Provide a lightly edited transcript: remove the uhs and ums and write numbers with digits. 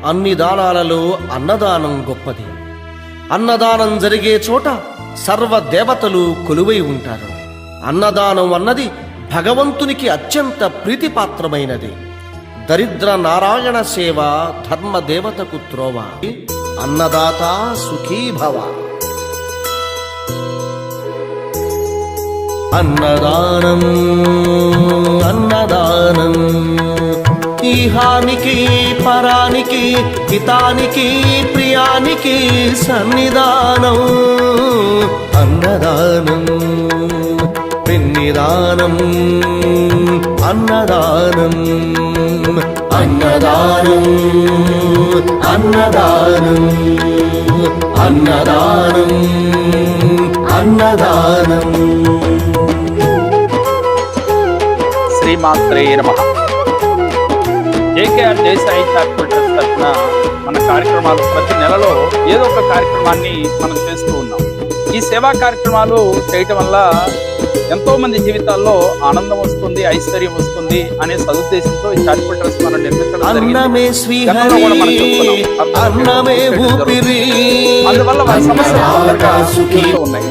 అన్ని దానాలలో అన్నదానం గొప్పది. అన్నదానం జరిగే చోట సర్వ దేవతలు కొలువై ఉంటారు. అన్నదానం అన్నది భగవంతునికి అత్యంత ప్రీతిపాత్రమైనది. దరిద్ర నారాయణ సేవ ధర్మ దేవతకు త్రోవ. అన్నదాత సుఖీభవ. అన్నదానం అన్నదానం ఈహానికి పరానికి హితానికి ప్రియానికి సన్నిధానం. అన్నదానం పిన్నిదానం అన్నదానం అన్నదానం అన్నదానం అన్నదానం అన్నదానం. శ్రీమాత్రే నమః. JKR జై సాయి చారిటబుల్ ట్రస్ట్ తరఫున మన కార్యక్రమాలు ప్రతి నెలలో ఏదో ఒక కార్యక్రమాన్ని మనం చేస్తూ ఉన్నాం. ఈ సేవా కార్యక్రమాలు చేయటం వల్ల ఎంతో మంది జీవితాల్లో ఆనందం వస్తుంది, ఐశ్వర్యం వస్తుంది అనే సదుద్దేశంతో ఈ చారిటబుల్ ట్రస్ట్ మనం నిర్మించడం జరిగింది. అందువల్ల వారి సమస్యలు ఉన్నాయి.